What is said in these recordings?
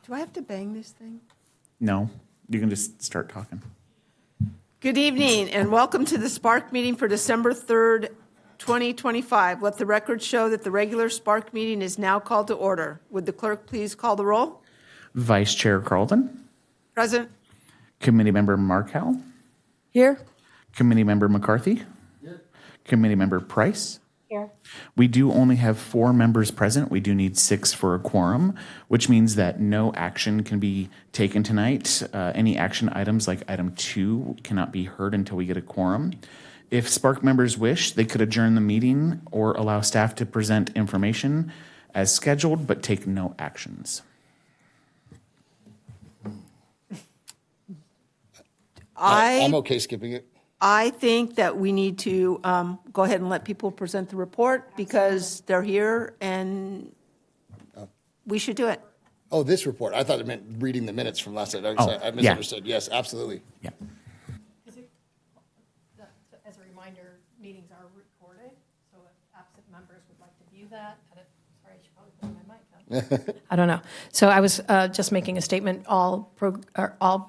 Do I have to bang this thing? No, you can just start talking. Good evening and welcome to the SPARC meeting for December 3rd, 2025. Let the record show that the regular SPARC meeting is now called to order. Would the clerk please call the roll? Vice Chair Carlton, Present. Committee Member Markell, Here. Committee Member McCarthy, Committee Member Price. Here. We do only have 4 members present. We do need 6 for a quorum, which means that no action can be taken tonight. Any action items like item 2 cannot be heard until we get a quorum. If SPARC members wish, they could adjourn the meeting or allow staff to present information as scheduled, but take no actions. I'm okay skipping it. I think that we need to go ahead and let people present the report because they're here and we should do it. Oh, this report. I thought it meant reading the minutes from last night. I misunderstood. Yes, absolutely. Yeah. As a reminder, meetings are recorded, so if absent members would like to view that, sorry, I should probably put my mic on. I don't know. So I was just making a statement. All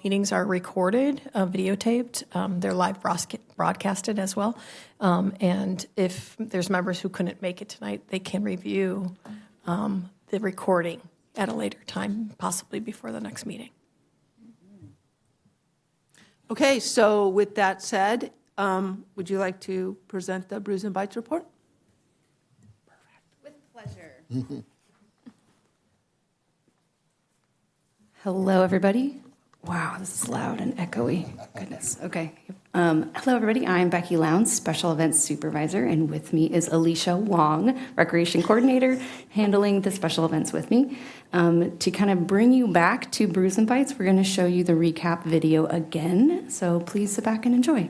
meetings are recorded, videotaped. They're live broadcasted as well. And if there's members who couldn't make it tonight, they can review the recording at a later time, possibly before the next meeting. Okay, so with that said, would you like to present the Brews and Bites report? With pleasure. Hello, everybody. Wow, this is loud and echoey. Goodness. Okay. Hello, everybody. I'm Becky Lowndes, Special Events Supervisor, and with me is Alicia Wong, Recreation Coordinator, handling the special events with me. To kind of bring you back to Brews and Bites, we're going to show you the recap video again. So please sit back and enjoy.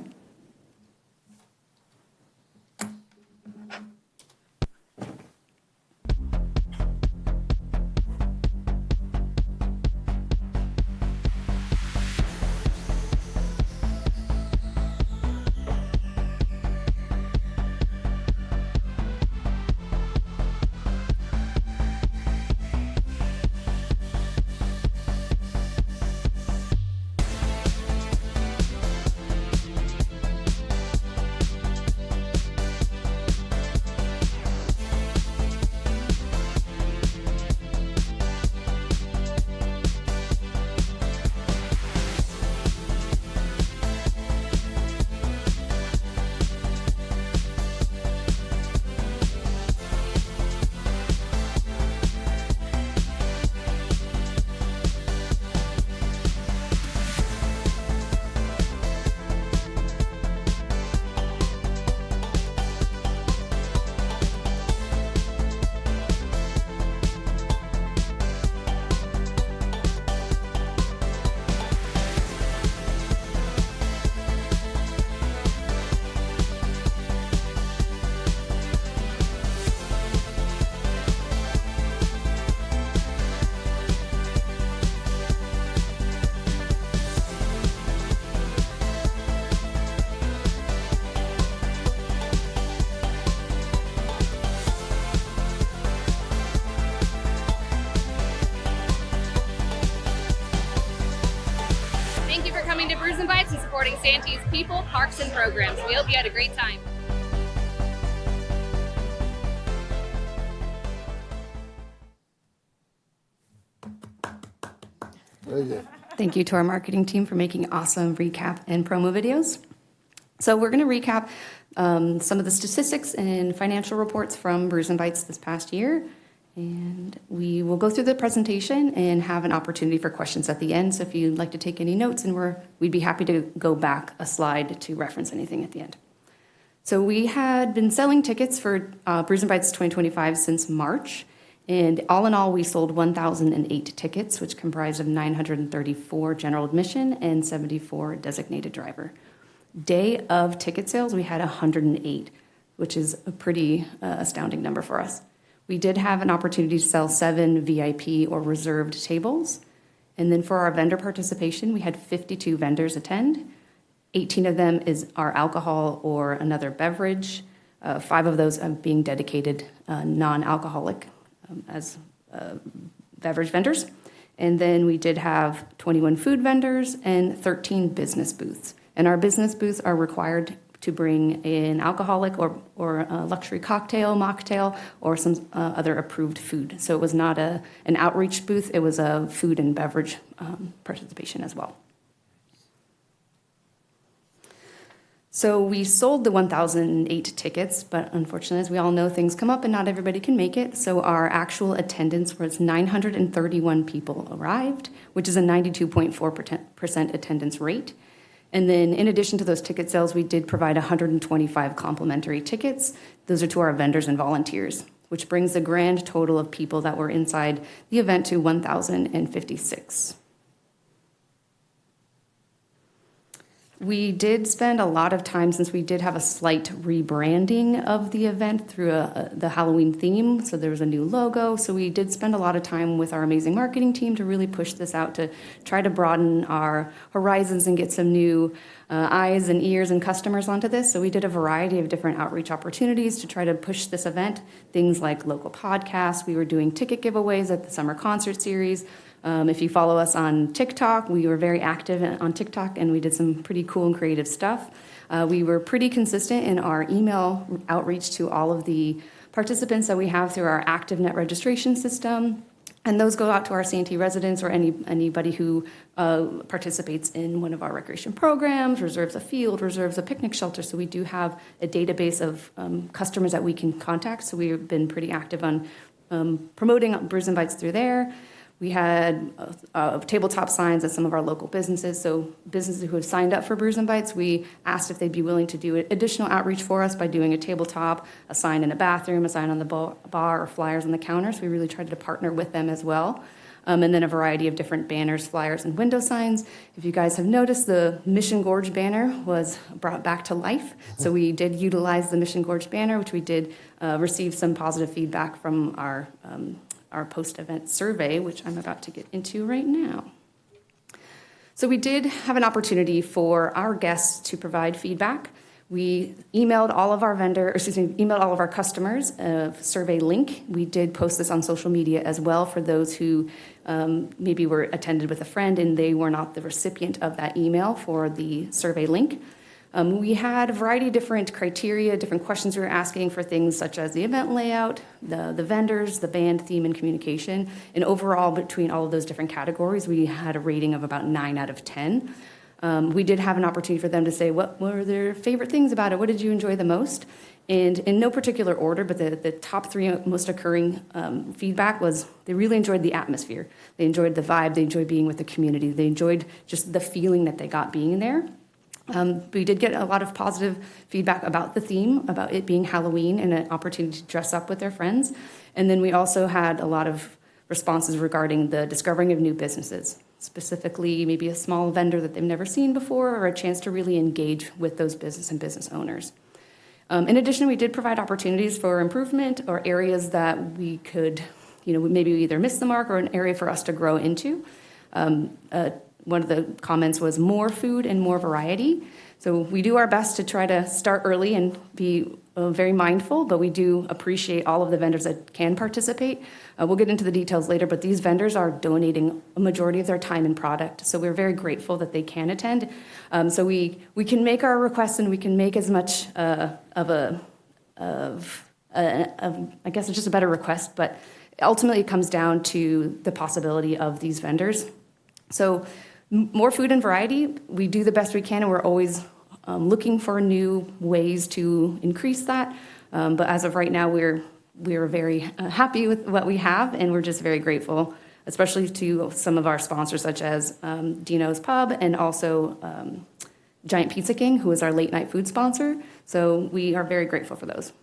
Thank you for coming to Brews and Bites and supporting Santee's people, parks, and programs. We hope you had a great time. Very good. Thank you to our marketing team for making awesome recap and promo videos. So we're going to recap some of the statistics and financial reports from Brews and Bites this past year. And we will go through the presentation and have an opportunity for questions at the end. So if you'd like to take any notes, and we'd be happy to go back a slide to reference anything at the end. So we had been selling tickets for Brews and Bites 2025 since March. And all in all, we sold 1,008 tickets, which comprised of 934 general admission and 74 designated driver. Day of ticket sales, we had 108, which is a pretty astounding number for us. We did have an opportunity to sell 7 VIP or reserved tables. And then for our vendor participation, we had 52 vendors attend. 18 of them are alcohol or another beverage. 5 of those being dedicated non-alcoholic as beverage vendors. And then we did have 21 food vendors and 13 business booths. And our business booths are required to bring an alcoholic or a luxury cocktail, mocktail, or some other approved food. So it was not an outreach booth, it was a food and beverage participation as well. So we sold the 1,008 tickets, but unfortunately, as we all know, things come up and not everybody can make it. So our actual attendance was 931 people arrived, which is a 92.4% attendance rate. And then in addition to those ticket sales, we did provide 125 complimentary tickets. Those are to our vendors and volunteers, which brings the grand total of people that were inside the event to 1,056. We did spend a lot of time, since we did have a slight rebranding of the event through the Halloween theme. So there was a new logo. So we did spend a lot of time with our amazing marketing team to really push this out, to try to broaden our horizons and get some new eyes and ears and customers onto this. So we did a variety of different outreach opportunities to try to push this event. Things like local podcasts. We were doing ticket giveaways at the summer concert series. If you follow us on TikTok, we were very active on TikTok, and we did some pretty cool and creative stuff. We were pretty consistent in our email outreach to all of the participants that we have through our ActiveNet registration system. And those go out to our Santee residents or anybody who participates in one of our recreation programs, reserves a field, reserves a picnic shelter. So we do have a database of customers that we can contact. So we've been pretty active on promoting Brews and Bites through there. We had tabletop signs at some of our local businesses. So businesses who have signed up for Brews and Bites, we asked if they'd be willing to do additional outreach for us by doing a tabletop, a sign in a bathroom, a sign on the bar, or flyers on the counter. So we really tried to partner with them as well. And then a variety of different banners, flyers, and window signs. If you guys have noticed, the Mission Gorge banner was brought back to life. So we did utilize the Mission Gorge banner, which we did receive some positive feedback from our post-event survey, which I'm about to get into right now. So we did have an opportunity for our guests to provide feedback. We emailed all of our customers a survey link. We did post this on social media as well for those who maybe were attended with a friend and they were not the recipient of that email for the survey link. We had a variety of different criteria, different questions we were asking for things such as the event layout, the vendors, the band, theme, and communication. And overall, between all of those different categories, we had a rating of about 9 out of 10. We did have an opportunity for them to say what were their favorite things about it, what did you enjoy the most? And in no particular order, but the top 3 most occurring feedback was they really enjoyed the atmosphere. They enjoyed the vibe, they enjoyed being with the community, they enjoyed just the feeling that they got being there. We did get a lot of positive feedback about the theme, about it being Halloween and an opportunity to dress up with their friends. And then we also had a lot of responses regarding the discovering of new businesses, specifically maybe a small vendor that they've never seen before or a chance to really engage with those business and business owners. In addition, we did provide opportunities for improvement or areas that we could, maybe either miss the mark or an area for us to grow into. One of the comments was more food and more variety. So we do our best to try to start early and be very mindful, but we do appreciate all of the vendors that can participate. We'll get into the details later, but these vendors are donating a majority of their time and product. So we're very grateful that they can attend. So we can make our requests and we can make as much I guess it's just a better request, but ultimately it comes down to the possibility of these vendors. So more food and variety, we do the best we can, and we're always looking for new ways to increase that. But as of right now, we're very happy with what we have, and we're just very grateful, especially to some of our sponsors, such as Dino's Pub and also Giant Pizza King, who is our late night food sponsor. So we are very grateful for those.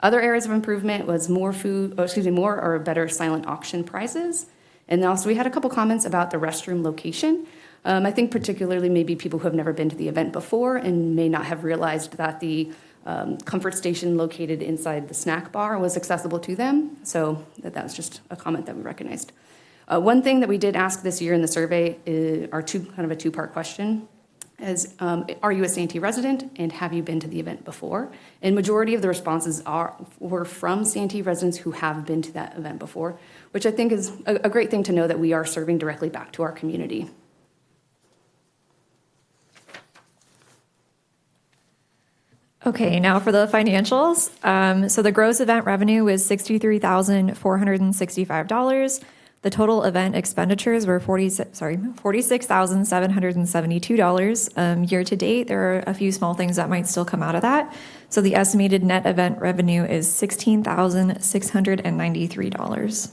Other areas of improvement was more or better silent auction prizes. And also we had a couple comments about the restroom location. I think particularly maybe people who have never been to the event before and may not have realized that the comfort station located inside the snack bar was accessible to them. So that was just a comment that we recognized. One thing that we did ask this year in the survey are a two-part question. as are you a Santee resident and have you been to the event before? And majority of the responses were from Santee residents who have been to that event before, which I think is a great thing to know that we are serving directly back to our community. Okay, now for the financials. So the gross event revenue was $63,465. The total event expenditures were $46,772. Year to date, there are a few small things that might still come out of that. So the estimated net event revenue is $16,693.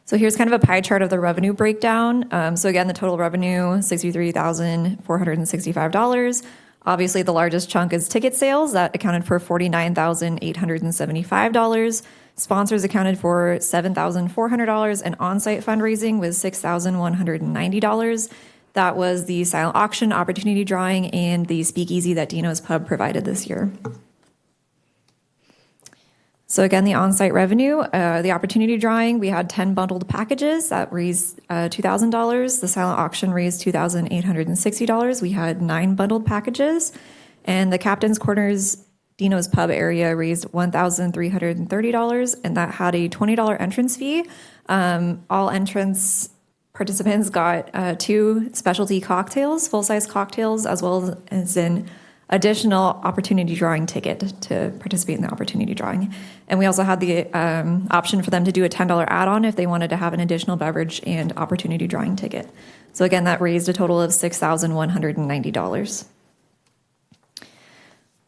So here's kind of a pie chart of the revenue breakdown. So again, the total revenue, $63,465. Obviously, the largest chunk is ticket sales. That accounted for $49,875. Sponsors accounted for $7,400, and on-site fundraising was $6,190. That was the silent auction, opportunity drawing, and the speakeasy that Dino's Pub provided this year. So again, the on-site revenue, the opportunity drawing, we had 10 bundled packages that raised $2,000. The silent auction raised $2,860. We had 9 bundled packages. And the Captain's Corners Dino's Pub area raised $1,330, and that had a $20 entrance fee. All entrance participants got 2 specialty cocktails, full-size cocktails, as well as an additional opportunity drawing ticket to participate in the opportunity drawing. And we also had the option for them to do a $10 add-on if they wanted to have an additional beverage and opportunity drawing ticket. So again, that raised a total of $6,190.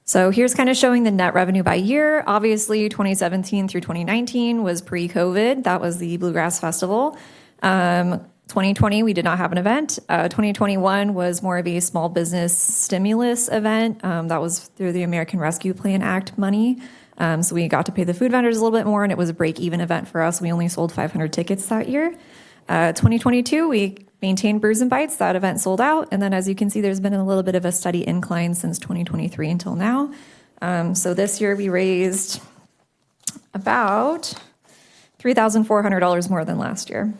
So here's kind of showing the net revenue by year. Obviously, 2017 through 2019 was pre-COVID. That was the Bluegrass Festival. 2020, we did not have an event. 2021 was more of a small business stimulus event. That was through the American Rescue Plan Act money. So we got to pay the food vendors a little bit more, and it was a break-even event for us. We only sold 500 tickets that year. 2022, we maintained Brews and Bites. That event sold out. And then as you can see, there's been a little bit of a steady incline since 2023 until now. So this year we raised about $3,400 more than last year.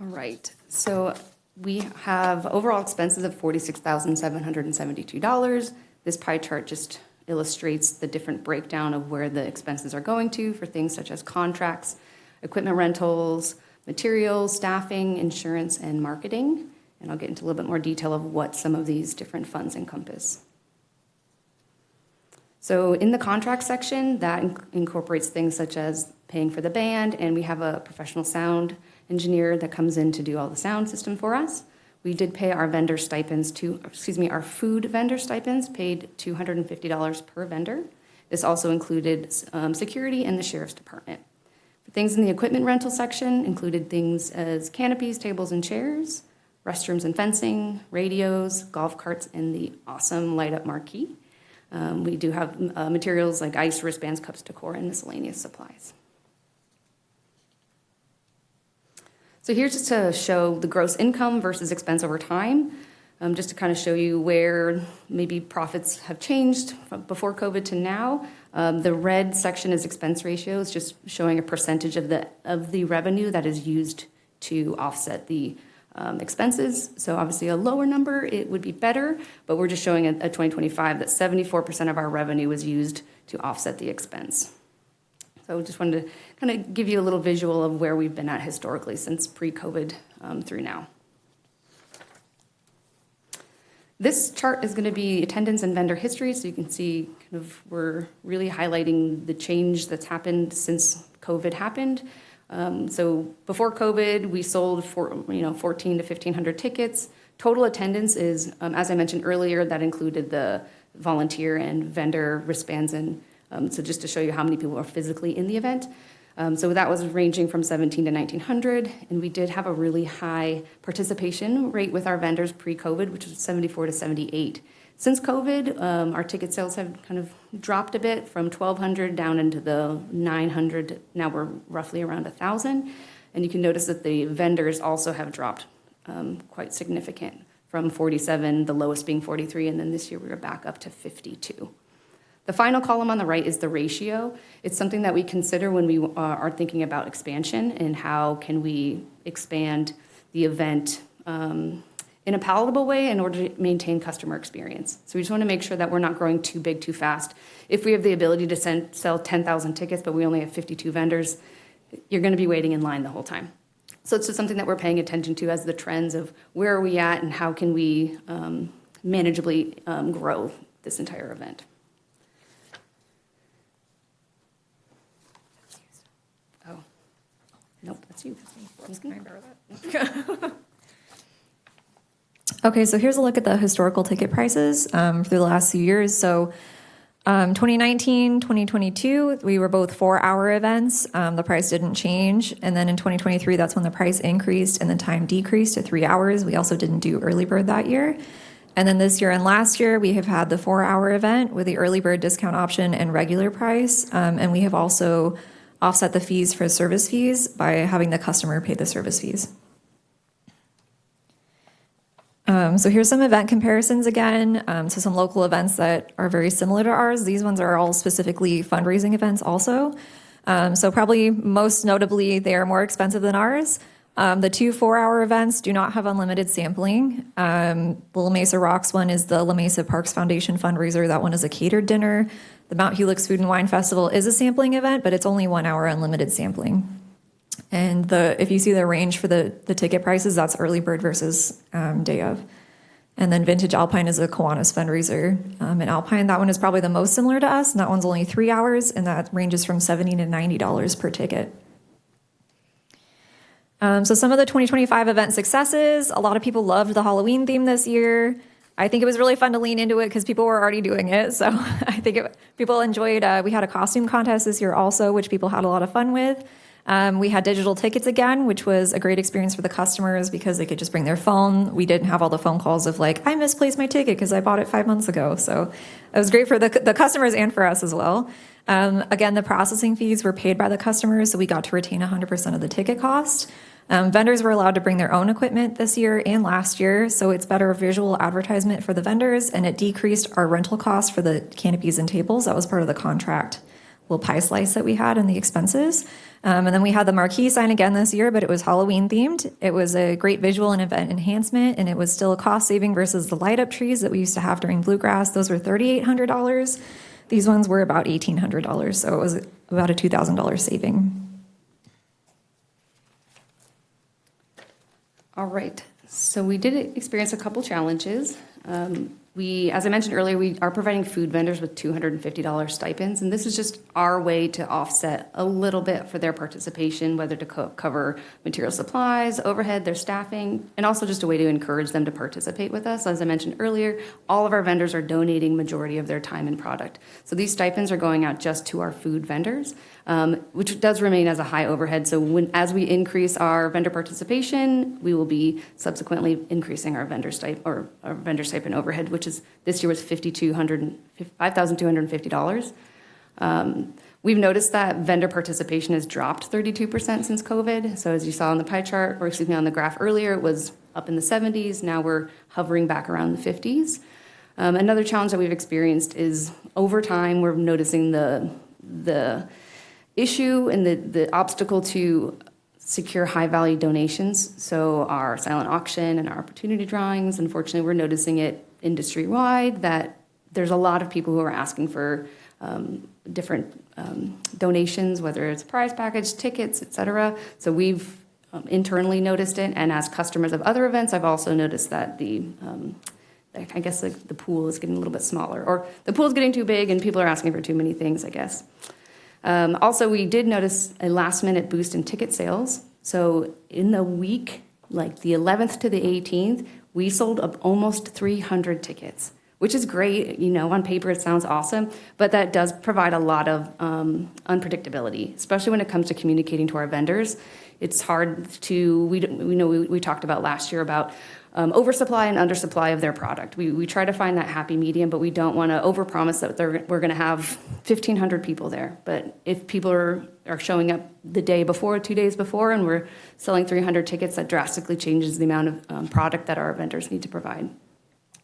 All right, so we have overall expenses of $46,772. This pie chart just illustrates the different breakdown of where the expenses are going to for things such as contracts, equipment rentals, materials, staffing, insurance, and marketing. And I'll get into a little bit more detail of what some of these different funds encompass. So in the contract section, that incorporates things such as paying for the band, and we have a professional sound engineer that comes in to do all the sound system for us. We did pay our vendor stipends our food vendor stipends, paid $250 per vendor. This also included security and the sheriff's department. For things in the equipment rental section included things as canopies, tables, and chairs, restrooms and fencing, radios, golf carts, and the awesome light-up marquee. We do have materials like ice, wristbands, cups, decor, and miscellaneous supplies. So here's just to show the gross income versus expense over time, just to kind of show you where maybe profits have changed from before COVID to now. The red section is expense ratios, just showing a percentage of the revenue that is used to offset the expenses. So obviously a lower number, it would be better, but we're just showing a 2025 that 74% of our revenue was used to offset the expense. So just wanted to kind of give you a little visual of where we've been at historically since pre-COVID through now. This chart is going to be attendance and vendor history, so you can see kind of we're really highlighting the change that's happened since COVID happened. So before COVID, we sold 14 to 1,500 tickets. Total attendance is, as I mentioned earlier, that included the volunteer and vendor wristbands, and so just to show you how many people are physically in the event. So that was ranging from 17 to 1,900, and we did have a really high participation rate with our vendors pre-COVID, which was 74 to 78. Since COVID, our ticket sales have kind of dropped a bit from 1,200 down into the 900. Now we're roughly around 1,000, and you can notice that the vendors also have dropped quite significant from 47, the lowest being 43, and then this year we were back up to 52. The final column on the right is the ratio. It's something that we consider when we are thinking about expansion and how can we expand the event in a palatable way in order to maintain customer experience. So we just want to make sure that we're not growing too big too fast. If we have the ability to sell 10,000 tickets, but we only have 52 vendors, you're going to be waiting in line the whole time. So it's just something that we're paying attention to as the trends of where are we at and how can we manageably grow this entire event. Oh, nope, that's you. Okay, so here's a look at the historical ticket prices for the last few years. So 2019, 2022, we were both 4-hour events. The price didn't change. And then in 2023, that's when the price increased and the time decreased to 3 hours. We also didn't do early bird that year. And then this year and last year, we have had the 4-hour event with the early bird discount option and regular price. And we have also offset the fees for service fees by having the customer pay the service fees. So here's some event comparisons again. So some local events that are very similar to ours. These ones are all specifically fundraising events also. So probably most notably, they are more expensive than ours. The 2 4-hour events do not have unlimited sampling. The La Mesa Rocks one is the La Mesa Parks Foundation fundraiser. That one is a catered dinner. The Mount Helix Food and Wine Festival is a sampling event, but it's only 1 hour unlimited sampling. And if you see the range for the ticket prices, that's early bird versus day of. And then Vintage Alpine is a Kiwanis fundraiser. And Alpine, that one is probably the most similar to us, and that one's only 3 hours, and that ranges from $70 to $90 per ticket. So some of the 2025 event successes, a lot of people loved the Halloween theme this year. I think it was really fun to lean into it because people were already doing it. So I think people enjoyed, we had a costume contest this year also, which people had a lot of fun with. We had digital tickets again, which was a great experience for the customers because they could just bring their phone. We didn't have all the phone calls of like, I misplaced my ticket because I bought it 5 months ago. So it was great for the customers and for us as well. Again, the processing fees were paid by the customers, so we got to retain 100% of the ticket cost. Vendors were allowed to bring their own equipment this year and last year, so it's better visual advertisement for the vendors, and it decreased our rental costs for the canopies and tables. That was part of the contract little pie slice that we had and the expenses. And then we had the marquee sign again this year, but it was Halloween themed. It was a great visual and event enhancement, and it was still a cost saving versus the light up trees that we used to have during Bluegrass. Those were $3,800. These ones were about $1,800, so it was about a $2,000 saving. All right, so we did experience a couple challenges. As I mentioned earlier, we are providing food vendors with $250 stipends, and this is just our way to offset a little bit for their participation, whether to cover material supplies, overhead, their staffing, and also just a way to encourage them to participate with us. As I mentioned earlier, all of our vendors are donating majority of their time and product. So these stipends are going out just to our food vendors, which does remain as a high overhead. So as we increase our vendor participation, we will be subsequently increasing our vendor stipend overhead, which is this year was $5,250. We've noticed that vendor participation has dropped 32% since COVID. So as you saw on the pie chart, or excuse me, on the graph earlier, it was up in the 70s. Now we're hovering back around the 50s. Another challenge that we've experienced is over time, we're noticing the issue and the obstacle to secure high-value donations. So our silent auction and our opportunity drawings, unfortunately, we're noticing it industry-wide that there's a lot of people who are asking for different donations, whether it's prize package, tickets, et cetera. So we've internally noticed it, and as customers of other events, I've also noticed that the pool is getting a little bit smaller, or the pool is getting too big and people are asking for too many things, I guess. Also, we did notice a last-minute boost in ticket sales. So in the week, like the 11th to the 18th, we sold up almost 300 tickets, which is great. You know, on paper it sounds awesome, but that does provide a lot of unpredictability, especially when it comes to communicating to our vendors. It's hard to, we talked about last year about oversupply and undersupply of their product. We try to find that happy medium, but we don't want to overpromise that we're going to have 1,500 people there. But if people are showing up the day before, 2 days before, and we're selling 300 tickets, that drastically changes the amount of product that our vendors need to provide.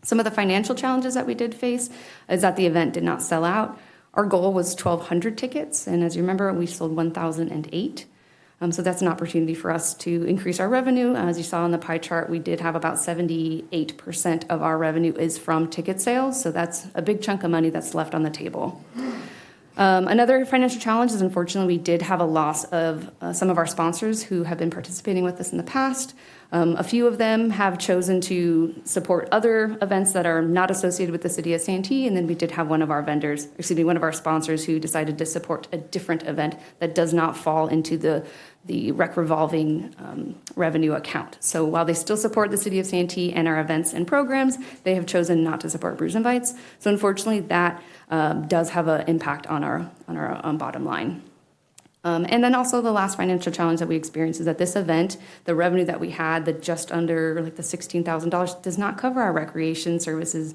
Some of the financial challenges that we did face is that the event did not sell out. Our goal was 1,200 tickets, and as you remember, we sold 1,008. So that's an opportunity for us to increase our revenue. As you saw on the pie chart, we did have about 78% of our revenue is from ticket sales, so that's a big chunk of money that's left on the table. Another financial challenge is, unfortunately, we did have a loss of some of our sponsors who have been participating with us in the past. A few of them have chosen to support other events that are not associated with the city of Santee, and then we did have one of our sponsors who decided to support a different event that does not fall into the rec revolving revenue account. So while they still support the city of Santee and our events and programs, they have chosen not to support Brews and Bites. So unfortunately, that does have an impact on our bottom line. And then also the last financial challenge that we experienced is that this event, the revenue that we had, the just under like the $16,000, does not cover our recreation services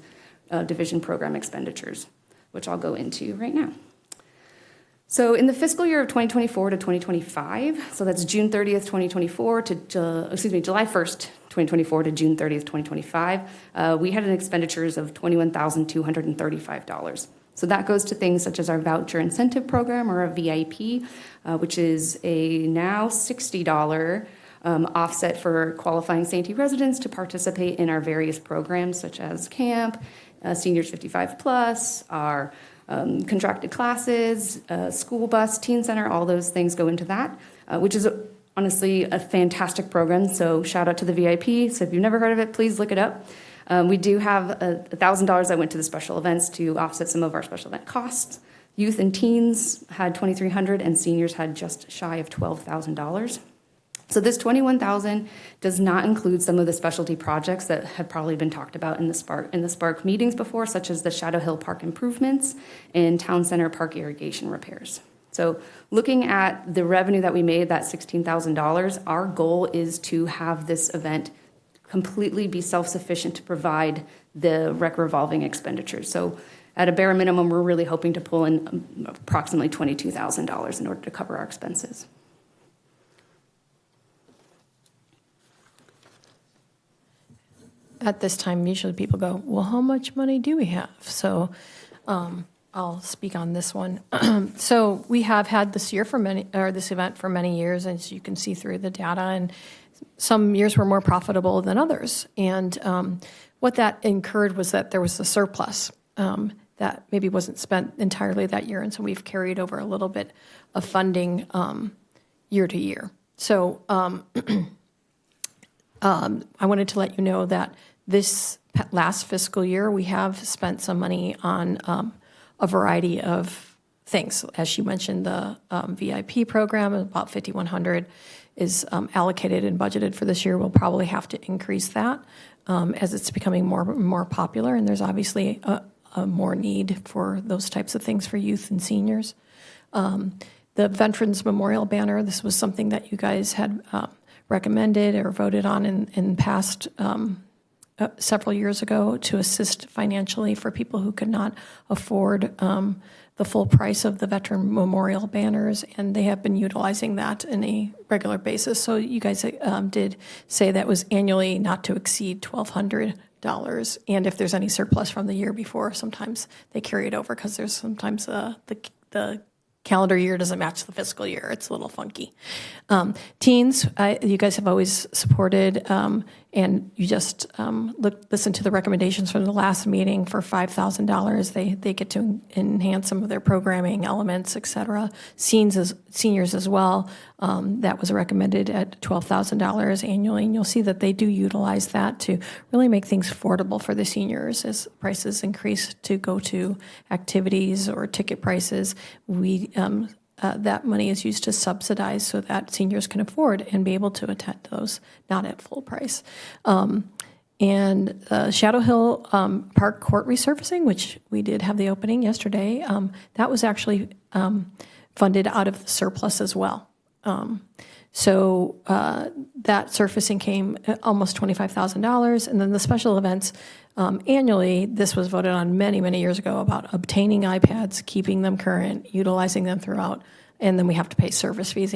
division program expenditures, which I'll go into right now. So in the fiscal year of 2024 to 2025, so that's June 30th, 2024 to, July 1st, 2024 to June 30th, 2025, we had an expenditures of $21,235. So that goes to things such as our voucher incentive program, or a VIP, which is a now $60 offset for qualifying Santee residents to participate in our various programs such as camp, seniors 55 plus, our contracted classes, school bus, teen center, all those things go into that, which is honestly a fantastic program. So shout out to the VIP. So if you've never heard of it, please look it up. We do have $1,000 that went to the special events to offset some of our special event costs. Youth and teens had $2,300, and seniors had just shy of $12,000. So this $21,000 does not include some of the specialty projects that have probably been talked about in the SPARC meetings before, such as the Shadow Hill Park improvements and Town Center Park irrigation repairs. So looking at the revenue that we made, that $16,000, our goal is to have this event completely be self-sufficient to provide the rec revolving expenditures. So at a bare minimum, we're really hoping to pull in approximately $22,000 in order to cover our expenses. At this time, usually people go, well, how much money do we have? So I'll speak on this one. So we have had this event for many years, as you can see through the data, and some years were more profitable than others. And what that incurred was that there was a surplus that maybe wasn't spent entirely that year, and so we've carried over a little bit of funding year to year. So I wanted to let you know that this last fiscal year, we have spent some money on a variety of things. As she mentioned, the VIP program, about $5,100 is allocated and budgeted for this year. We'll probably have to increase that as it's becoming more and more popular, and there's obviously a more need for those types of things for youth and seniors. The Veterans Memorial Banner, this was something that you guys had recommended or voted on in past several years ago to assist financially for people who could not afford the full price of the Veteran Memorial banners, and they have been utilizing that in a regular basis. So you guys did say that was annually not to exceed $1,200, and if there's any surplus from the year before, sometimes they carry it over because there's sometimes the calendar year doesn't match the fiscal year. It's a little funky. Teens, you guys have always supported, and you just listened to the recommendations from the last meeting for $5,000. They get to enhance some of their programming elements, et cetera. Seniors as well, that was recommended at $12,000 annually, and you'll see that they do utilize that to really make things affordable for the seniors as prices increase to go to activities or ticket prices. That money is used to subsidize so that seniors can afford and be able to attend those, not at full price. And Shadow Hill Park court resurfacing, which we did have the opening yesterday, that was actually funded out of the surplus as well. So that surfacing came at almost $25,000. And then the special events, annually, this was voted on many, many years ago about obtaining iPads, keeping them current, utilizing them throughout, and then we have to pay service fees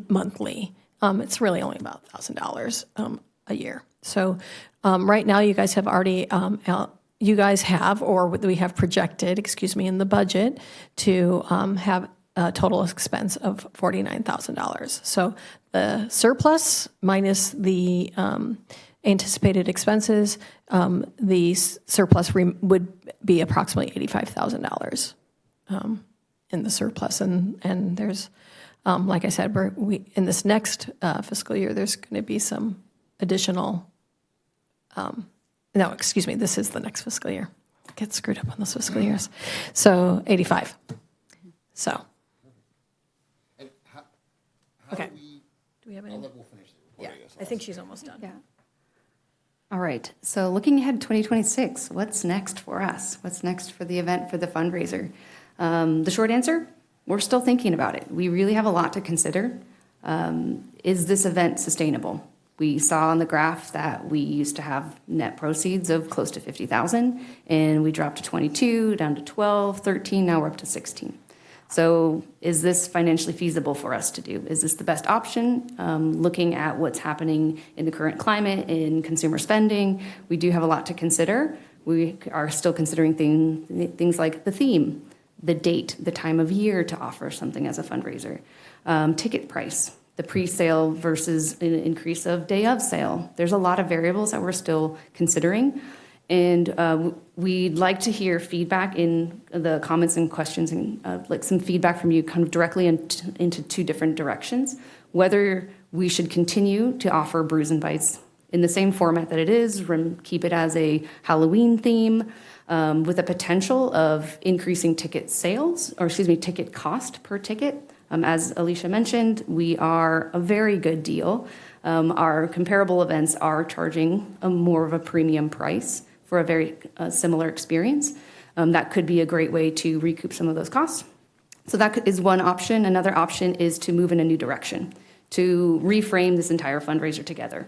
monthly. It's really only about $1,000 a year. So right now, you guys have already you guys have, or we have projected, in the budget to have a total expense of $49,000. So the surplus minus the anticipated expenses, the surplus would be approximately $85,000 in the surplus. And there's, like I said, in this next fiscal year, there's going to be some additional, this is the next fiscal year. I get screwed up on those fiscal years. So 85. So. And how Okay. do we have any? We'll finish the report, I guess. I think she's almost done. Yeah. All right, so looking ahead to 2026, what's next for us? What's next for the event, for the fundraiser? The short answer, we're still thinking about it. We really have a lot to consider. Is this event sustainable? We saw on the graph that we used to have net proceeds of close to 50,000, and we dropped to 22, down to 12, 13, now we're up to 16. So is this financially feasible for us to do? Is this the best option? Looking at what's happening in the current climate, in consumer spending, we do have a lot to consider. We are still considering things like the theme, the date, the time of year to offer something as a fundraiser, ticket price, the pre-sale versus an increase of day of sale. There's a lot of variables that we're still considering. And we'd like to hear feedback in the comments and questions, and like some feedback from you kind of directly into two different directions. Whether we should continue to offer Brews and Bites in the same format that it is, keep it as a Halloween theme, with a potential of increasing ticket sales, or ticket cost per ticket. As Alicia mentioned, we are a very good deal. Our comparable events are charging more of a premium price for a very similar experience. That could be a great way to recoup some of those costs. So that is one option. Another option is to move in a new direction, to reframe this entire fundraiser together.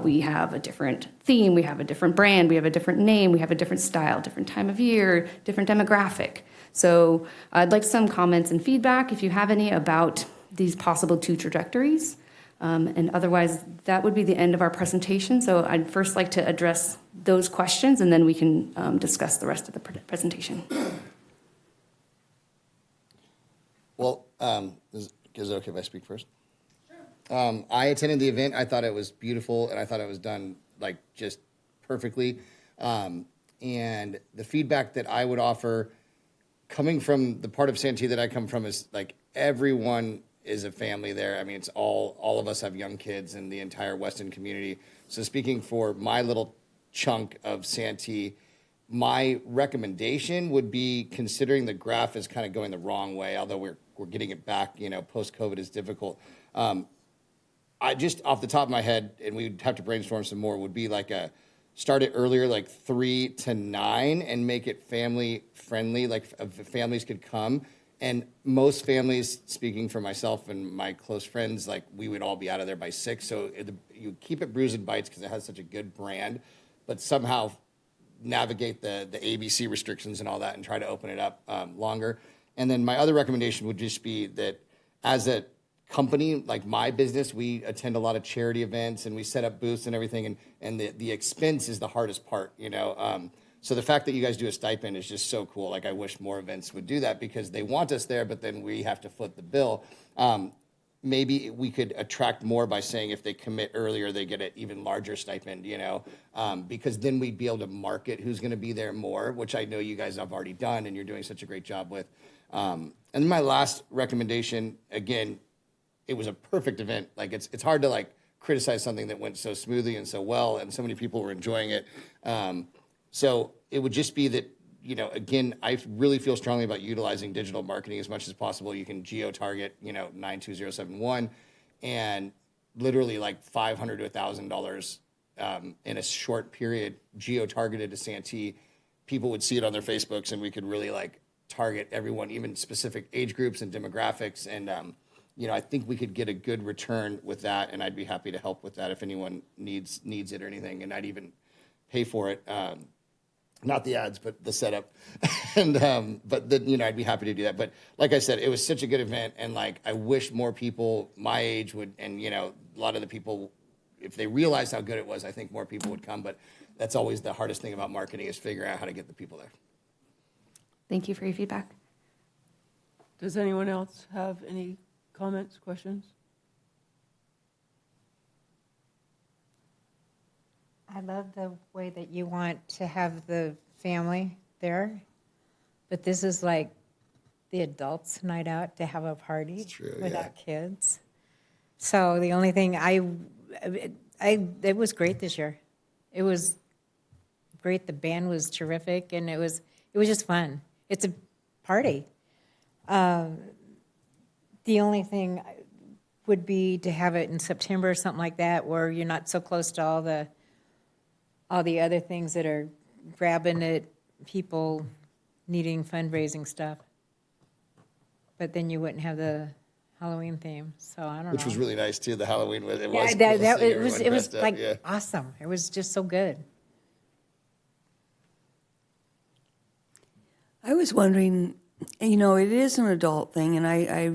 We have a different theme, we have a different brand, we have a different name, we have a different style, different time of year, different demographic. So I'd like some comments and feedback, if you have any, about these possible two trajectories. And otherwise, that would be the end of our presentation. So I'd first like to address those questions, and then we can discuss the rest of the presentation. Well, is it okay if I speak first? Sure. I attended the event. I thought it was beautiful, and I thought it was done like just perfectly. And the feedback that I would offer, coming from the part of Santee that I come from, is like everyone is a family there. I mean, it's all of us have young kids in the entire Weston community. So speaking for my little chunk of Santee, my recommendation would be, considering the graph is kind of going the wrong way, although we're getting it back, post-COVID is difficult. I just off the top of my head, and we'd have to brainstorm some more, would be like start it earlier, like 3 to 9, and make it family friendly, like families could come. And most families, speaking for myself and my close friends, like we would all be out of there by 6. So you keep it Brews and Bites because it has such a good brand, but somehow navigate the ABC restrictions and all that and try to open it up longer. And then my other recommendation would just be that as a company, like my business, we attend a lot of charity events and we set up booths and everything. And the expense is the hardest part, So the fact that you guys do a stipend is just so cool. Like, I wish more events would do that because they want us there, but then we have to foot the bill. Maybe we could attract more by saying if they commit earlier, they get an even larger stipend, because then we'd be able to market who's going to be there more, which I know you guys have already done and you're doing such a great job with. And then my last recommendation, again, it was a perfect event. Like, it's hard to criticize something that went so smoothly and so well and so many people were enjoying it. So it would just be that, again, I really feel strongly about utilizing digital marketing as much as possible. You can geo-target, 92071, and literally like $500 to $1,000 in a short period, geo-targeted to Santee. People would see it on their Facebooks, and we could really target everyone, even specific age groups and demographics. And, I think we could get a good return with that, and I'd be happy to help with that if anyone needs it or anything, and I'd even pay for it. Not the ads, but the setup. And, but then, I'd be happy to do that. But like I said, it was such a good event. And I wish more people my age would, and, a lot of the people, if they realized how good it was, I think more people would come. But that's always the hardest thing about marketing is figuring out how to get the people there. Thank you for your feedback. Does anyone else have any comments, questions? I love the way that you want to have the family there, but this is like the adults' night out to have a party true, without kids. So the only thing it was great this year. It was great. The band was terrific, and it was just fun. It's a party. The only thing would be to have it in September or something like that, where you're not so close to all the other things that are grabbing at people needing fundraising stuff. But then you wouldn't have the Halloween theme, so I don't know. Which was really nice too. The Halloween was Yeah, cool it seeing was everyone dressed up, like yeah. awesome. It was just so good. I was wondering, it is an adult thing, and I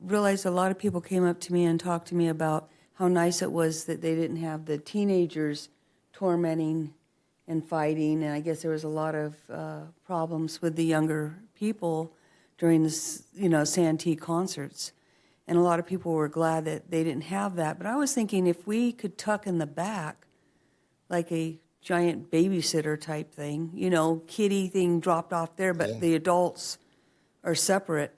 realized a lot of people came up to me and talked to me about how nice it was that they didn't have the teenagers tormenting and fighting, and I guess there was a lot of problems with the younger people during the Santee concerts, and a lot of people were glad that they didn't have that. But I was thinking if we could tuck in the back, like a giant babysitter type thing, kiddie thing dropped off there, but the adults are separate.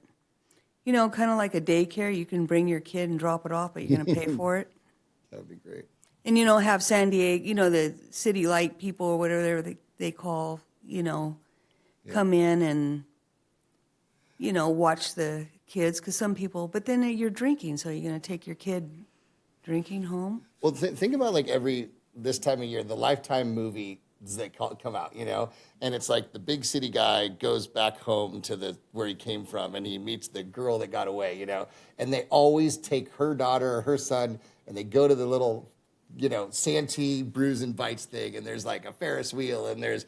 Kind of like a daycare. You can bring your kid and drop it off, but you're going to pay for it. That would be great. And, have San Diego, the city light people or whatever they call, come in and, watch the kids. Because some people, but then you're drinking, so you're going to take your kid drinking home? Well, think about like this time of year, the Lifetime movies that come out, and it's like the big city guy goes back home to where he came from, and he meets the girl that got away, and they always take her daughter or her son, and they go to the little, Santee Brews and Bites thing, and there's like a Ferris wheel, and there's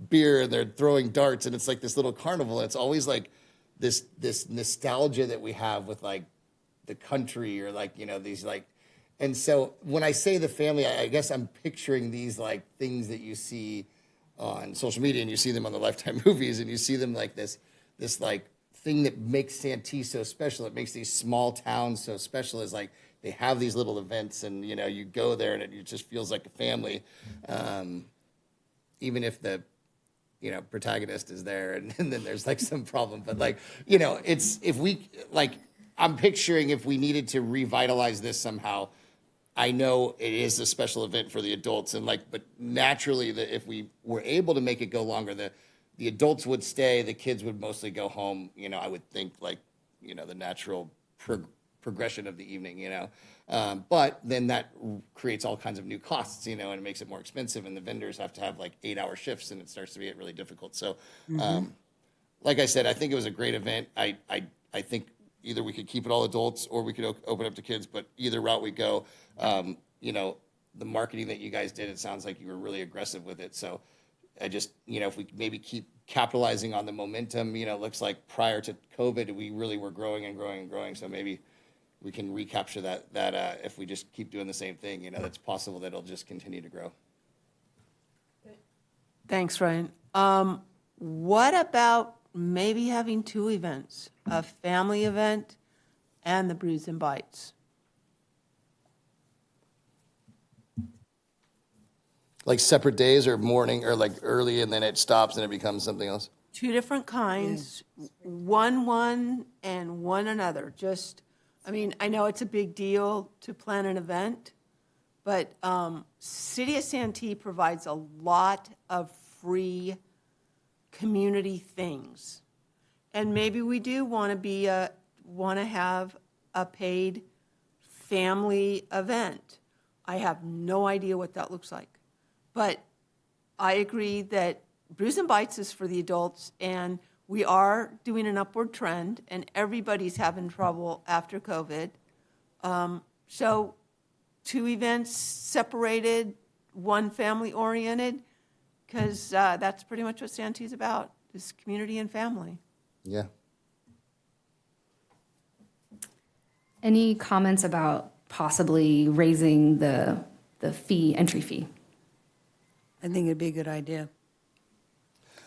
beer, and they're throwing darts, and it's like this little carnival. And it's always like this nostalgia that we have with like the country or like these like. And so when I say the family, I guess I'm picturing these like things that you see on social media, and you see them on the Lifetime movies, and you see them like this like thing that makes Santee so special. It makes these small towns so special is like they have these little events, and you go there and it just feels like a family, even if the protagonist is there and then there's like some problem. But like it's if we like I'm picturing if we needed to revitalize this somehow. I know it is a special event for the adults, and but naturally, if we were able to make it go longer, the adults would stay, the kids would mostly go home. I would think the natural progression of the evening. But then that creates all kinds of new costs, and it makes it more expensive, and the vendors have to have like 8-hour shifts, and it starts to get really difficult. So, like I said, I think it was a great event. I think. Either we could keep it all adults or we could open up to kids, but either route we go, the marketing that you guys did, it sounds like you were really aggressive with it. So I just, if we maybe keep capitalizing on the momentum, it looks like prior to COVID, we really were growing and growing and growing. So maybe we can recapture that if we just keep doing the same thing, that's possible that it'll just continue to grow. Thanks, Ryan. What about maybe having two events, a family event and the Brews and Bites? Like separate days or morning or like early and then it stops and it becomes something else? Two different kinds, one and one another. I know it's a big deal to plan an event, but City of Santee provides a lot of free community things, and maybe we do want to have a paid family event. I have no idea what that looks like, but I agree that Brews and Bites is for the adults, and we are doing an upward trend, and everybody's having trouble after COVID. So 2 events separated, 1 family oriented, because that's pretty much what Santee's about, is community and family. Yeah. Any comments about possibly raising the entry fee? I think it'd be a good idea.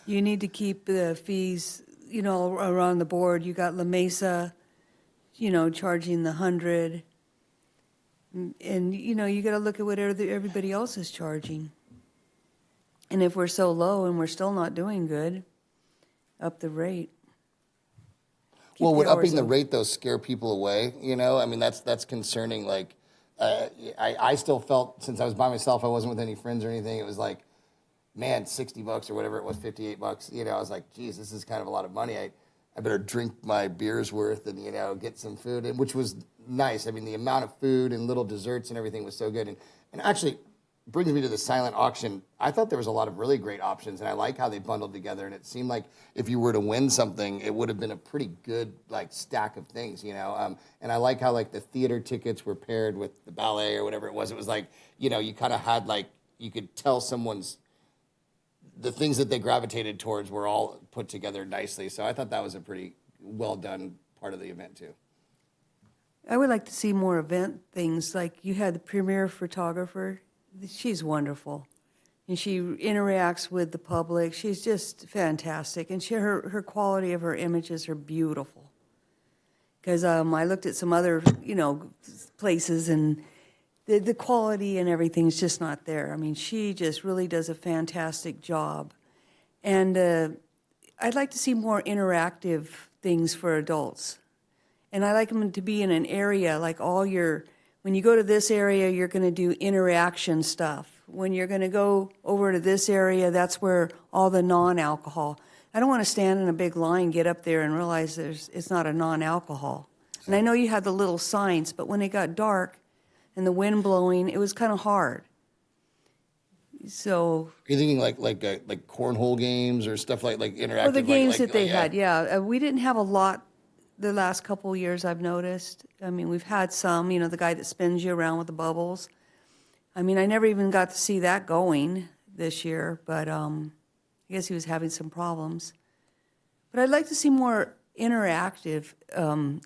You need to keep the fees, around the board. You got La Mesa, charging the 100. And, you got to look at what everybody else is charging. And if we're so low and we're still not doing good, up the rate. Well, Keep would the hours upping the up. rate though scare people away? I mean, that's concerning. Like, I still felt since I was by myself, I wasn't with any friends or anything. It was like, man, $60 or whatever it was, $58. I was like, geez, this is kind of a lot of money. I better drink my beer's worth and get some food, which was nice. I mean, the amount of food and little desserts and everything was so good. And actually brings me to the silent auction. I thought there was a lot of really great options, and I like how they bundled together. And it seemed like if you were to win something, it would have been a pretty good stack of things, And I like how the theater tickets were paired with the ballet or whatever it was. It was you kind of had you could tell the things that they gravitated towards were all put together nicely. So I thought that was a pretty well done part of the event too. I would like to see more event things, like you had the premier photographer. She's wonderful, and she interacts with the public. She's just fantastic, and her quality of her images are beautiful. Because I looked at some other, places, and the quality and everything is just not there. I mean, she just really does a fantastic job. And I'd like to see more interactive things for adults. And I like them to be in an area, when you go to this area, you're going to do interaction stuff. When you're going to go over to this area, that's where all the non-alcohol. I don't want to stand in a big line, get up there, and realize it's not a non-alcohol. And I know you had the little signs, but when it got dark and the wind blowing, it was kind of hard. So. Are you thinking like cornhole games or stuff like interactive? Well, the games that they had, yeah. We didn't have a lot the last couple of years, I've noticed. I mean, we've had some, the guy that spins you around with the bubbles. I mean, I never even got to see that going this year, but I guess he was having some problems. But I'd like to see more interactive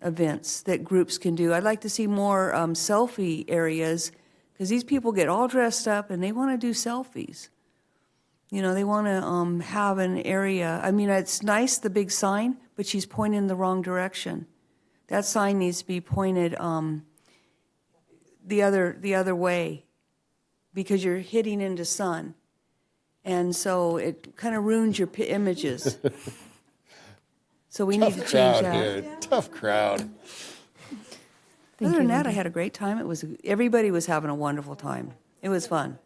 events that groups can do. I'd like to see more selfie areas, because these people get all dressed up and they want to do selfies. They want to have an area. I mean, it's nice, the big sign, but she's pointing in the wrong direction. That sign needs to be pointed the other way, because you're hitting into sun. And so it kind of ruins your images. So we need to change that. Here. Tough crowd. Other than that, I had a great time. Everybody was having a wonderful time. It was fun.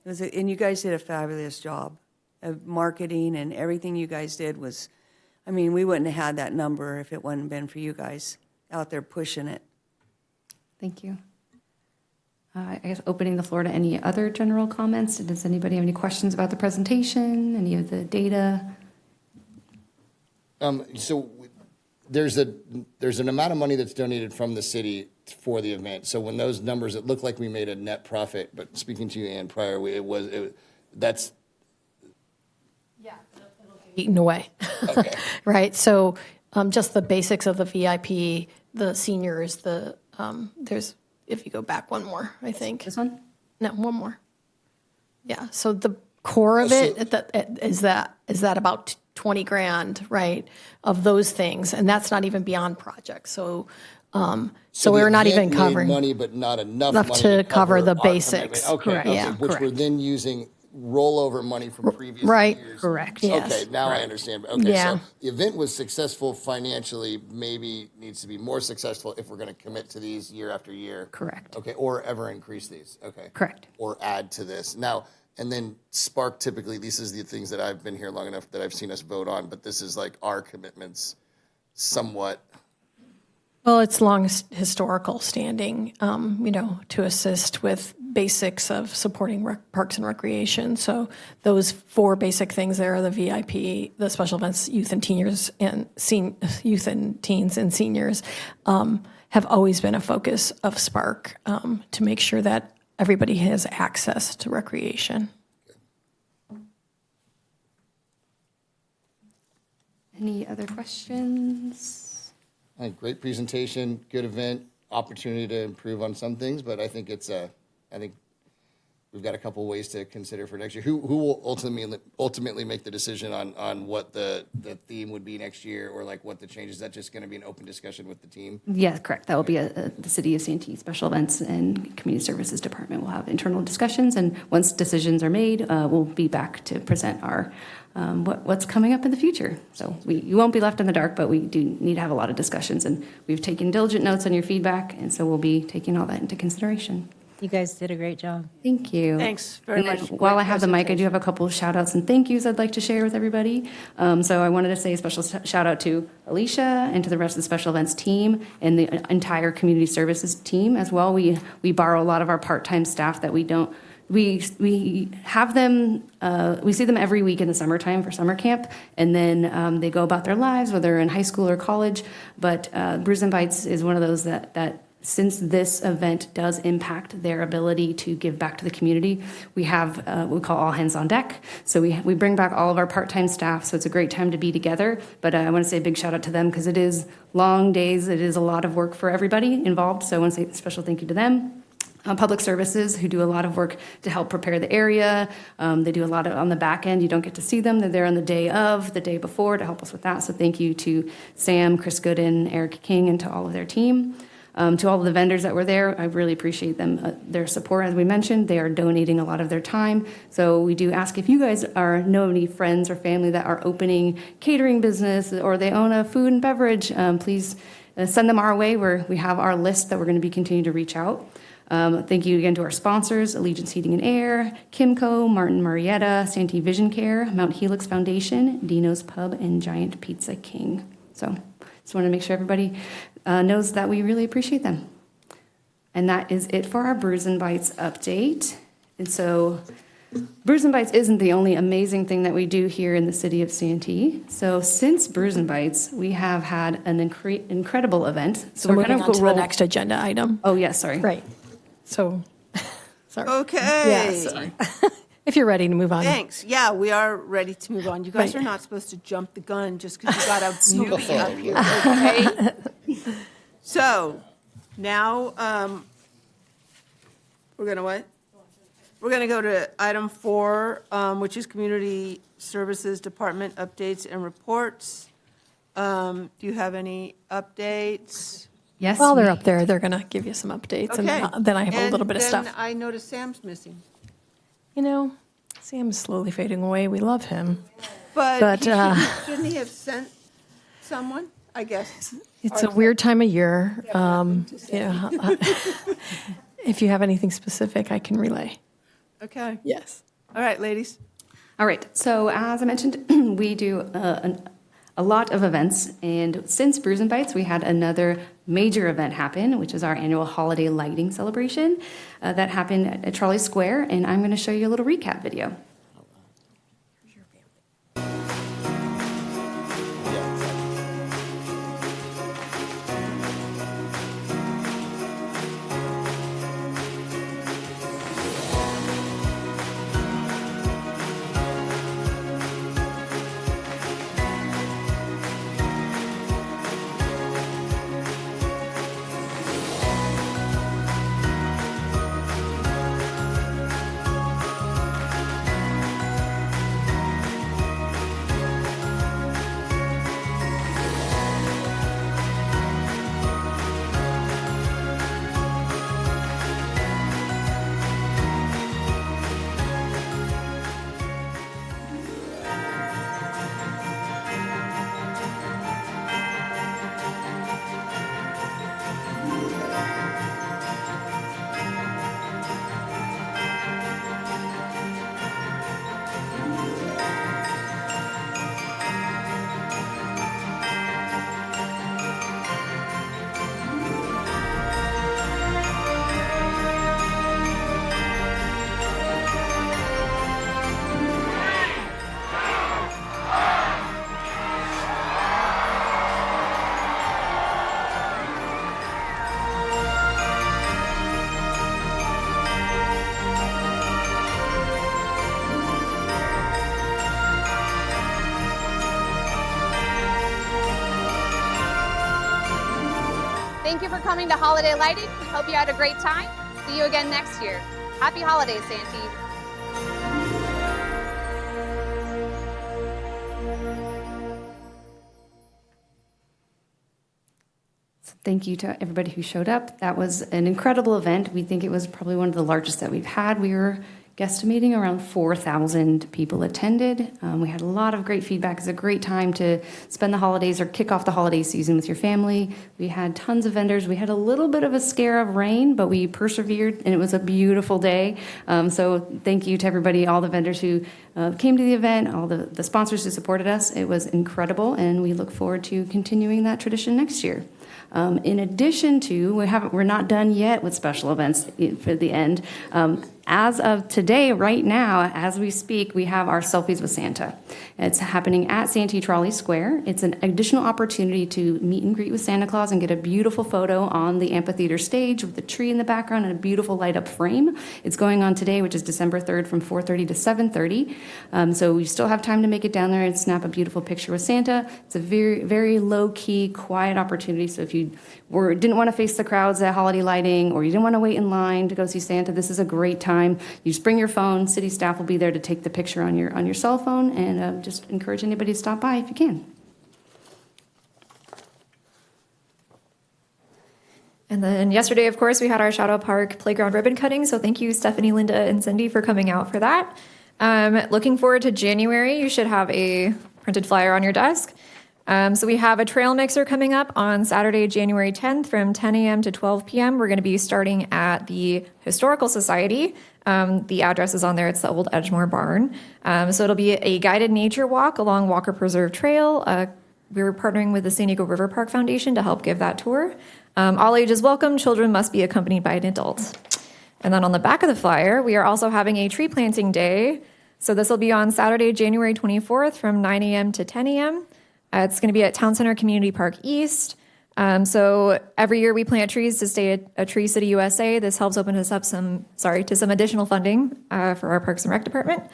And you guys did a fabulous job of marketing, and everything you guys did was, we wouldn't have had that number if it wouldn't been for you guys out there pushing it. Thank you. I guess opening the floor to any other general comments. Does anybody have any questions about the presentation, any of the data? So there's an amount of money that's donated from the city for the event. So when those numbers, it looked like we made a net profit. But speaking to you, Ann, prior, that's. Yeah, it'll get eaten away. Okay. Right, so just the basics of the VIP, the seniors, there's, if you go back one more, I think. This one? No, one more. Yeah, so the core of it is that about 20 grand, right, of those things, and that's not even beyond projects. So we're not even covering money, but not enough money to cover the our basics. commitment. Okay, Correct. okay, Yeah, which correct. we're then using rollover money from previous Right. years. Correct. Yes. Okay, now I understand. Okay, Yeah. so the event was successful financially, maybe needs to be more successful if we're going to commit to these year after year. Correct. Okay, or ever increase these. Okay. Correct. Or add to this. Now, and then SPARC, typically, these is the things that I've been here long enough that I've seen us vote on, but this is like our commitments somewhat. Well, it's long historical standing, to assist with basics of supporting parks and recreation. So those four basic things there are the VIP, the special events, youth and teens and seniors, have always been a focus of SPARC to make sure that everybody has access to recreation. Any other questions? Great presentation, good event, opportunity to improve on some things, but I think we've got a couple ways to consider for next year. Who will ultimately make the decision on what the theme would be next year, or like what the changes? Is that just going to be an open discussion with the team? Yeah, correct. That will be the City of Santee Special Events and Community Services Department will have internal discussions, and once decisions are made, we'll be back to present our what's coming up in the future. So you won't be left in the dark, but we do need to have a lot of discussions, and we've taken diligent notes on your feedback, and so we'll be taking all that into consideration. You guys did a great job. Thank you. Thanks very And then much. while Great I have the mic, I do presentation. have a couple of shout outs and thank yous I'd like to share with everybody. So I wanted to say a special shout out to Alicia and to the rest of the special events team and the entire community services team as well. We borrow a lot of our part-time staff that we don't. We have them, we see them every week in the summertime for summer camp, and then they go about their lives, whether in high school or college. But Brews and Bites is one of those that since this event does impact their ability to give back to the community, we have what we call all hands on deck. So we bring back all of our part-time staff, so it's a great time to be together. But I want to say a big shout out to them because it is long days. It is a lot of work for everybody involved. So I want to say a special thank you to them. Public Services, who do a lot of work to help prepare the area. They do a lot on the back end. You don't get to see them. They're there on the day of, the day before to help us with that. So thank you to Sam, Chris Gooden, Eric King, and to all of their team. To all of the vendors that were there, I really appreciate them, their support. As we mentioned, they are donating a lot of their time. So we do ask if you guys know any friends or family that are opening catering business or they own a food and beverage, please send them our way where we have our list that we're going to be continuing to reach out. Thank you again to our sponsors, Allegiance Heating and Air, Kimco, Martin Marietta, Santee Vision Care, Mount Helix Foundation, Dino's Pub, and Giant Pizza King. So just want to make sure everybody knows that we really appreciate them. And that is it for our Brews and Bites update. And so Brews and Bites isn't the only amazing thing that we do here in the city of Santee. So since Brews and Bites, we have had an incredible event. So we're gonna moving on to the roll- next agenda item. Oh, yes, sorry. Right. So, sorry. Okay. Yeah, sorry. If you're ready to move on. Thanks. Yeah, we are ready to move on. You guys Right. are not supposed to jump the gun just because you got a newbie up here, okay? So now we're going to what? We're going to go to item 4, which is Community Services Department updates and reports. Do you have any updates? Yes. While they're up there, they're going to give you some updates, Okay. and then I have a little bit of And then stuff. I noticed Sam's missing. You know, Sam's slowly fading away. We love him. But But, shouldn't he have sent someone, I guess? It's a weird time of year. Yeah. If you have anything specific, I can relay. Okay. Yes. All right, ladies. All right. So as I mentioned, we do a lot of events, and since Brews and Bites, we had another major event happen, which is our annual holiday lighting celebration that happened at Trolley Square, and I'm going to show you a little recap video. Thank you for coming to Holiday Lighting. We hope you had a great time. See you again next year. Happy holidays, Santee. Thank you to everybody who showed up. That was an incredible event. We think it was probably one of the largest that we've had. We were guesstimating around 4,000 people attended. We had a lot of great feedback. It's a great time to spend the holidays or kick off the holiday season with your family. We had tons of vendors. We had a little bit of a scare of rain, but we persevered, and it was a beautiful day. So thank you to everybody, all the vendors who came to the event, all the sponsors who supported us. It was incredible, and we look forward to continuing that tradition next year. In addition to, we're not done yet with special events for the end. As of today, right now, as we speak, we have our Selfies with Santa. It's happening at Santee Trolley Square. It's an additional opportunity to meet and greet with Santa Claus and get a beautiful photo on the amphitheater stage with the tree in the background and a beautiful light-up frame. It's going on today, which is December 3rd from 4:30 to 7:30. So we still have time to make it down there and snap a beautiful picture with Santa. It's a very, very low-key, quiet opportunity. So if you didn't want to face the crowds at holiday lighting, or you didn't want to wait in line to go see Santa, this is a great time. You just bring your phone. City staff will be there to take the picture on your cell phone, and just encourage anybody to stop by if you can. And then yesterday, of course, we had our Shadow Park playground ribbon cutting. So thank you, Stephanie, Linda, and Cindy for coming out for that. Looking forward to January. You should have a printed flyer on your desk. So we have a trail mixer coming up on Saturday, January 10th from 10 a.m. to 12 p.m. We're going to be starting at the Historical Society. The address is on there. It's the old Edgemore Barn. So it'll be a guided nature walk along Walker Preserve Trail. We're partnering with the San Diego River Park Foundation to help give that tour. All ages welcome. Children must be accompanied by an adult. And then on the back of the flyer, we are also having a tree planting day. So this will be on Saturday, January 24th from 9 a.m. to 10 a.m. It's going to be at Town Center Community Park East. So every year we plant trees to stay at a Tree City USA. This helps open us up to some additional funding for our Parks and Rec department.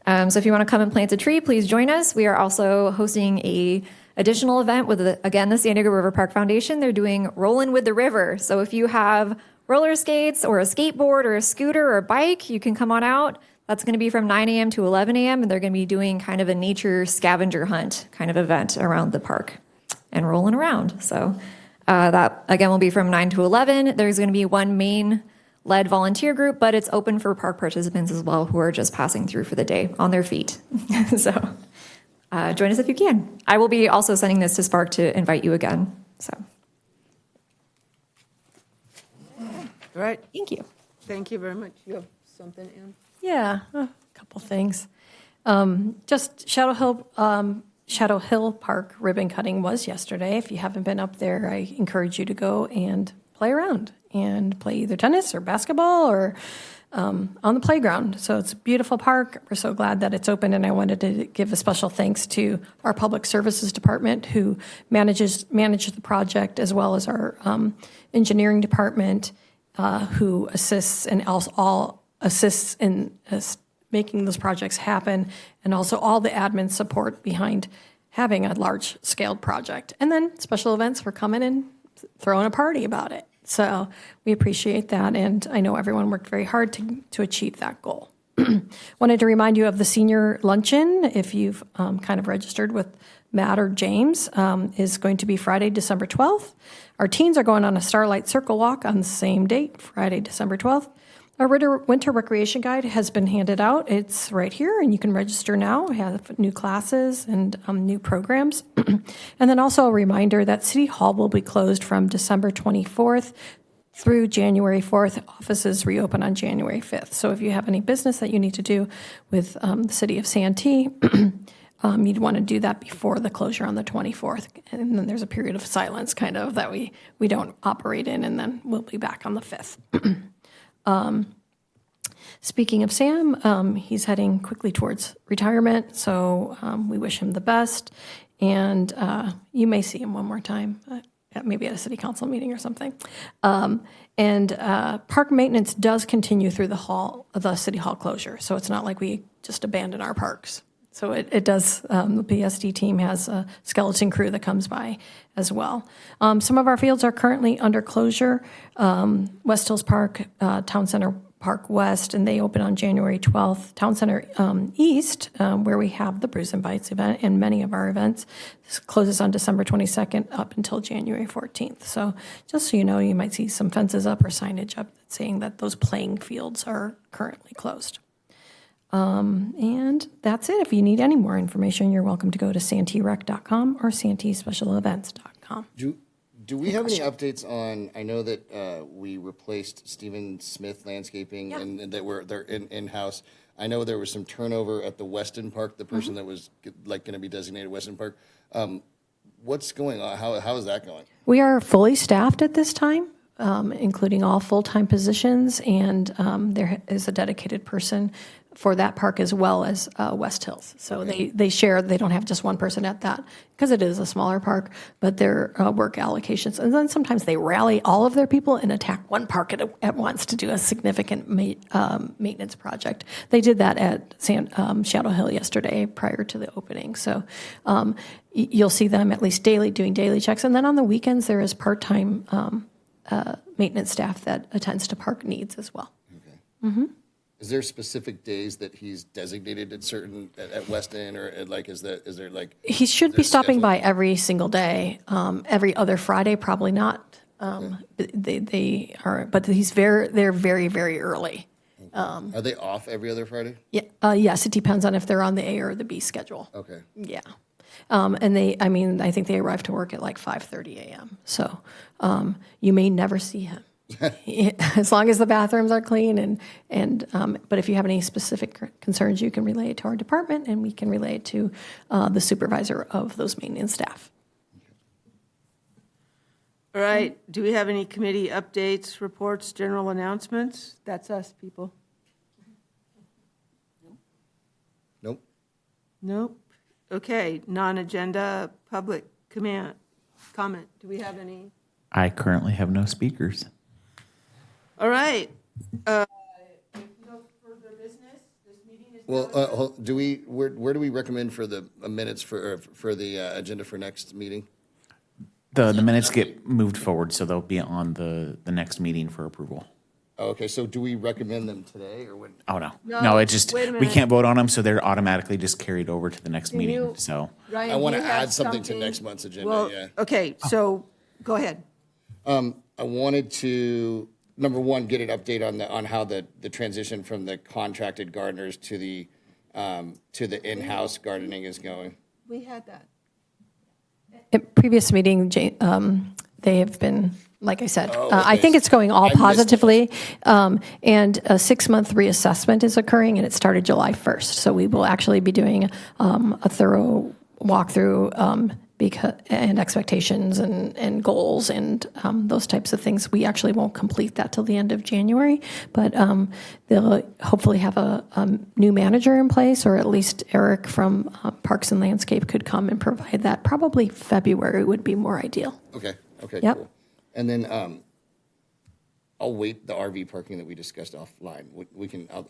So if you want to come and plant a tree, please join us. We are also hosting a additional event with, the San Diego River Park Foundation. They're doing Rollin' with the River. So if you have roller skates or a skateboard or a scooter or a bike, you can come on out. That's going to be from 9 a.m. to 11 a.m. And they're going to be doing kind of a nature scavenger hunt kind of event around the park and rolling around. So that, again, will be from 9 to 11. There's going to be one main-led volunteer group, but it's open for park participants as well who are just passing through for the day on their feet. So join us if you can. I will be also sending this to SPARC to invite you again. So All right. thank you. Thank you very much. You have something, Ann? Yeah, a couple things. Just Shadow Hill Park ribbon cutting was yesterday. If you haven't been up there, I encourage you to go and play around and play either tennis or basketball or on the playground. So it's a beautiful park. We're so glad that it's open, and I wanted to give a special thanks to our Public Services Department who manages the project, as well as our engineering department who assists and all assists in making those projects happen, and also all the admin support behind having a large-scaled project. And then special events for coming and throwing a party about it. So we appreciate that, and I know everyone worked very hard to achieve that goal. Wanted to remind you of the senior luncheon, if you've kind of registered with Matt or James, is going to be Friday, December 12th. Our teens are going on a Starlight Circle Walk on the same date, Friday, December 12th. Our winter recreation guide has been handed out. It's right here, and you can register now. We have new classes and new programs. And then also a reminder that City Hall will be closed from December 24th through January 4th. Offices reopen on January 5th. So if you have any business that you need to do with the city of Santee, you'd want to do that before the closure on the 24th. And then there's a period of silence kind of that we don't operate in, and then we'll be back on the 5th. Speaking of Sam, he's heading quickly towards retirement, so we wish him the best. And you may see him one more time, maybe at a city council meeting or something. And park maintenance does continue through the city hall closure, so it's not like we just abandon our parks. So it does, the PSD team has a skeleton crew that comes by as well. Some of our fields are currently under closure. West Hills Park, Town Center Park West, and they open on January 12th. Town Center East, where we have the Bruce and Bites event and many of our events, closes on December 22nd up until January 14th. So just so you know, you might see some fences up or signage up saying that those playing fields are currently closed. And that's it. If you need any more information, you're welcome to go to santeerec.com or santeespecialevents.com. Do we have any updates on, I know that we replaced Stephen Smith Landscaping and that they're in-house. I know there was some turnover at the Weston Park, the person that was like going to be designated Weston Park. What's going on? How is that going? We are fully staffed at this time, including all full-time positions, and there is a dedicated person for that park as well as West Hills. So they share, they don't have just one person at that, because it is a smaller park, but their work allocations. And then sometimes they rally all of their people and attack one park at once to do a significant maintenance project. They did that at Shadow Hill yesterday prior to the opening. So you'll see them at least daily doing daily checks. And then on the weekends, there is part-time maintenance staff that attends to park needs as well. Okay. Is there specific days that he's designated at Weston, or is there like? He should be stopping by every single day. Every other Friday, probably not. They are, but they're very, very early. Are they off every other Friday? Yeah. Yes, it depends on if they're on the A or the B schedule. Okay. Yeah. And I think they arrive to work at like 5:30 a.m. So you may never see him. As long as the bathrooms are clean, but if you have any specific concerns, you can relay it to our department, and we can relay it to the supervisor of those maintenance staff. All right, do we have any committee updates, reports, general announcements? That's us, people. Nope. Nope. Okay, non-agenda public comment. Do we have any? I currently have no speakers. All right. If no further business, this meeting is. Well, where do we recommend for the minutes for the agenda for next meeting? The minutes get moved forward, so they'll be on the next meeting for approval. Okay, so do we recommend them today or when? Oh, no. No, No, it just, wait a we minute. can't vote on them, so they're automatically just carried over to the next meeting, you- so. Ryan, I want do to you have add something to next month's agenda, Well, yeah. okay, so go ahead. I wanted to, number one, get an update on how the transition from the contracted gardeners to the in-house gardening is going. We had that. At previous meeting, they have been, like I said, I okay. think it's going all I missed positively. And a 6-month reassessment is occurring, and it started July 1st. So we will actually be doing a thorough walkthrough and expectations and goals and those types of things. We actually won't complete that till the end of January, but they'll hopefully have a new manager in place, or at least Eric from Parks and Landscape could come and provide that. Probably February would be more ideal. Okay, Yep. cool. And then I'll wait the RV parking that we discussed offline.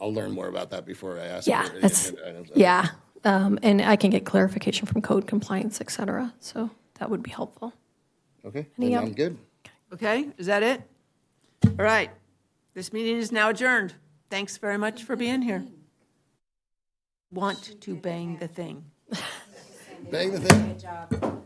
I'll learn more about that before I ask. Yeah, for that's, agenda items. yeah. And I can get clarification from code compliance, et cetera. So that would be helpful. Okay, Any then other- I'm good. Okay, is that it? All right, this meeting is now adjourned. Thanks very much for being here. Want to bang the thing. Bang the thing.